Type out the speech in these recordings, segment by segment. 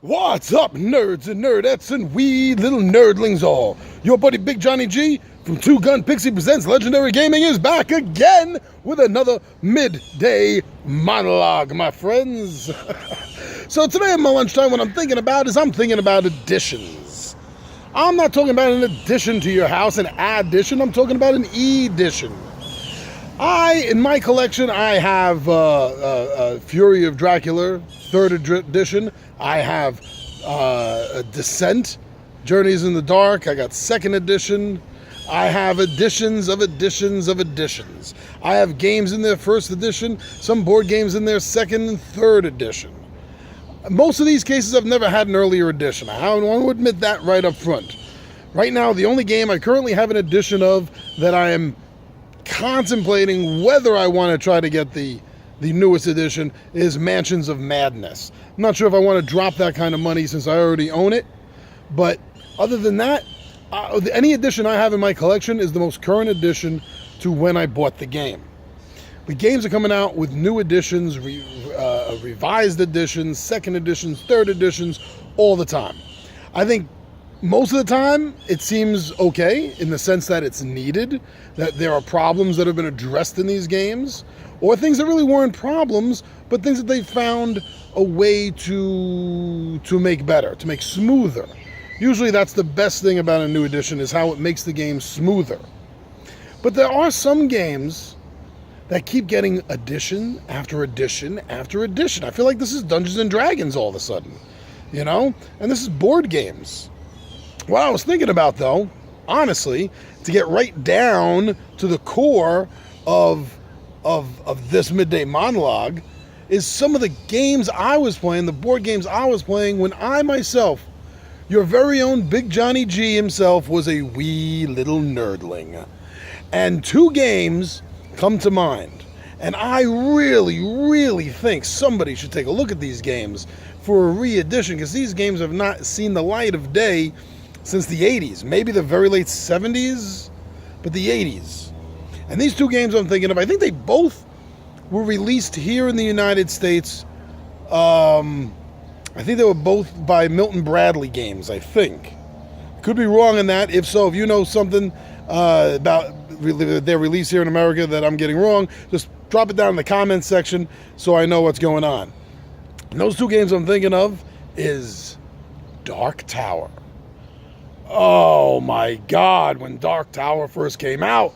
What's up, nerds and nerdettes and wee little nerdlings all? Your buddy Big Johnny G from Two Gun Pixie Presents Legendary Gaming is back again with another Midday Monologue, my friends. So today at my lunchtime, what I'm thinking about is additions. I'm not talking about an addition to your house, an addition. I'm talking about an edition. In my collection, I have Fury of Dracula, 3rd edition. I have Descent, Journeys in the Dark. I got 2nd edition. I have editions of editions of editions. I have games in there 1st edition, some board games in there 2nd and 3rd edition. Most of these cases I've never had an earlier edition. I want to admit that right up front. Right now, the only game I currently have an edition of that I am contemplating whether I want to try to get the newest edition is Mansions of Madness. I'm not sure if I want to drop that kind of money since I already own it, but other than that, any edition I have in my collection is the most current edition to when I bought the game. The games are coming out with new editions, revised editions, 2nd editions, 3rd editions, all the time. I think most of the time, it seems okay in the sense that it's needed, that there are problems that have been addressed in these games, or things that really weren't problems, but things that they found a way to make better, to make smoother. Usually that's the best thing about a new edition, is how it makes the game smoother. But there are some games that keep getting edition after edition after edition. I feel like this is Dungeons and Dragons all of a sudden, you know? And this is board games. What I was thinking about, though, honestly, to get right down to the core of this Midday Monologue, is some of the games I was playing, the board games I was playing when I myself, your very own Big Johnny G himself, was a wee little nerdling. And 2 games come to mind. And I really, really think somebody should take a look at these games for a re-edition, because these games have not seen the light of day since the 80s, maybe the very late 70s, but the 80s. And these 2 games I'm thinking of, I think they both were released here in the United States. I think they were both by Milton Bradley Games, I think. Could be wrong in that. If so, if you know something about their release here in America that I'm getting wrong, just drop it down in the comments section so I know what's going on. And those 2 games I'm thinking of is Dark Tower. Oh my God, when Dark Tower first came out,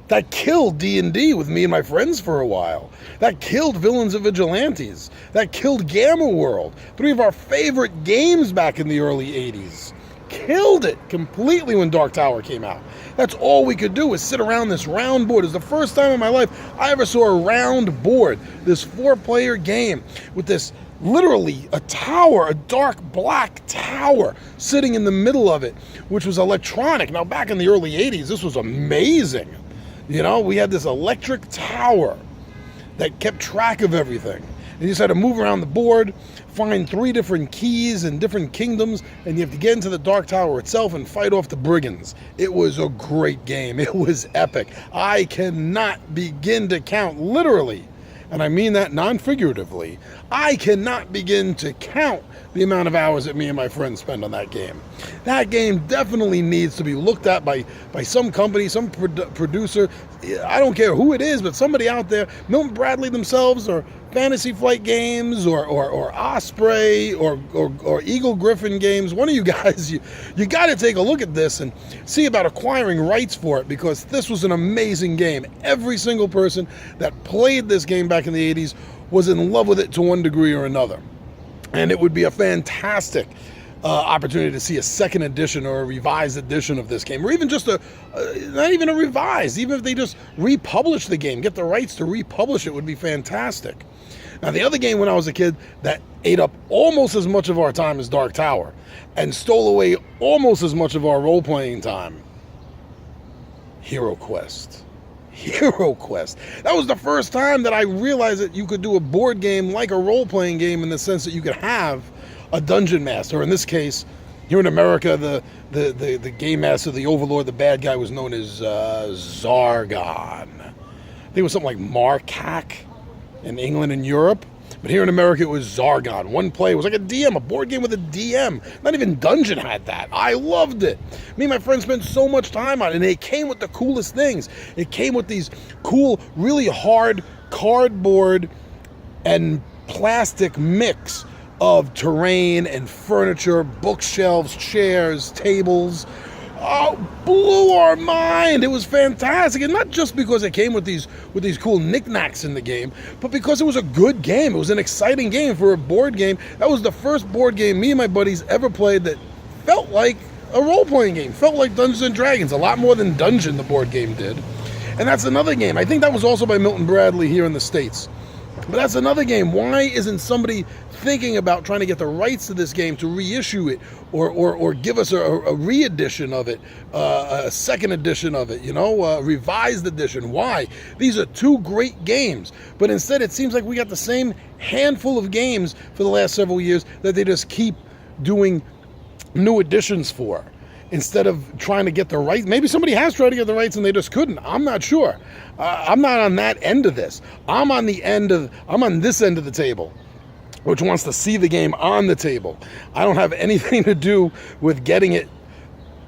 that killed D&D with me and my friends for a while. That killed Villains and Vigilantes. That killed Gamma World. 3 of our favorite games back in the early 80s. Killed it completely when Dark Tower came out. That's all we could do was sit around this round board. It was the first time in my life I ever saw a round board. This 4-player game with this literally a tower, a dark black tower sitting in the middle of it, which was electronic. Now, back in the early 80s, this was amazing. You know, we had this electric tower that kept track of everything. And you just had to move around the board, find 3 different keys in different kingdoms, and you have to get into the Dark Tower itself and fight off the brigands. It was a great game. It was epic. I cannot begin to count, literally, and I mean that non-figuratively, I cannot begin to count the amount of hours that me and my friends spend on that game. That game definitely needs to be looked at by some company, some producer. I don't care who it is, but somebody out there, Milton Bradley themselves, or Fantasy Flight Games, or Osprey, or Eagle Griffin Games. One of you guys, you got to take a look at this and see about acquiring rights for it, because this was an amazing game. Every single person that played this game back in the 80s was in love with it to one degree or another. And it would be a fantastic opportunity to see a 2nd edition or a revised edition of this game, or even just not even a revised, even if they just republish the game, get the rights to republish it, would be fantastic. Now, the other game when I was a kid that ate up almost as much of our time as Dark Tower and stole away almost as much of our role-playing time, Hero Quest. Hero Quest. That was the first time that I realized that you could do a board game like a role-playing game, in the sense that you could have a dungeon master. In this case, here in America, the game master, the overlord, the bad guy, was known as Zargon. I think it was something like Markak in England and Europe. But here in America, it was Zargon. One play. It was like a DM, a board game with a DM. Not even Dungeon had that. I loved it. Me and my friends spent so much time on it, and it came with the coolest things. It came with these cool, really hard cardboard and plastic mix of terrain and furniture, bookshelves, chairs, tables. Oh, blew our mind. It was fantastic. And not just because it came with these cool knickknacks in the game, but because it was a good game. It was an exciting game for a board game. That was the first board game me and my buddies ever played that felt like a role-playing game. Felt like Dungeons and Dragons. A lot more than Dungeon, the board game did. And that's another game. I think that was also by Milton Bradley here in the States. But that's another game. Why isn't somebody thinking about trying to get the rights to this game to reissue it or give us a re-edition of it, a second edition of it, a revised edition? Why? These are two great games. But instead, it seems like we got the same handful of games for the last several years that they just keep doing new editions for, instead of trying to get the rights. Maybe somebody has tried to get the rights and they just couldn't. I'm not sure. I'm not on that end of this. I'm on this end of the table, which wants to see the game on the table. I don't have anything to do with getting it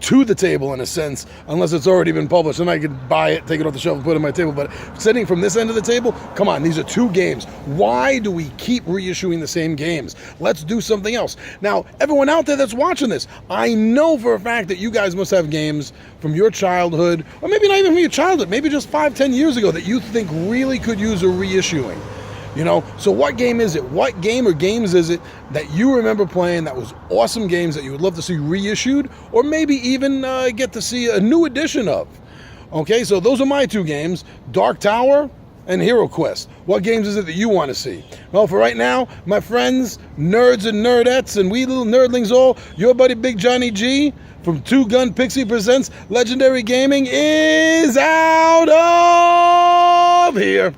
to the table, in a sense, unless it's already been published. And I could buy it, take it off the shelf, and put it on my table. But sitting from this end of the table, come on, these are two games. Why do we keep reissuing the same games? Let's do something else. Now, everyone out there that's watching this, I know for a fact that you guys must have games from your childhood, or maybe not even from your childhood, maybe just 5-10 years ago, that you think really could use a reissuing. So what game is it? What game or games is it that you remember playing that was awesome games that you would love to see reissued, or maybe even get to see a new edition of? Okay, so those are my two games, Dark Tower and Hero Quest. What games is it that you want to see? Well, for right now, my friends, nerds and nerdettes, and we little nerdlings all, your buddy Big Johnny G from Two Gun Pixie Presents Legendary Gaming is out of here.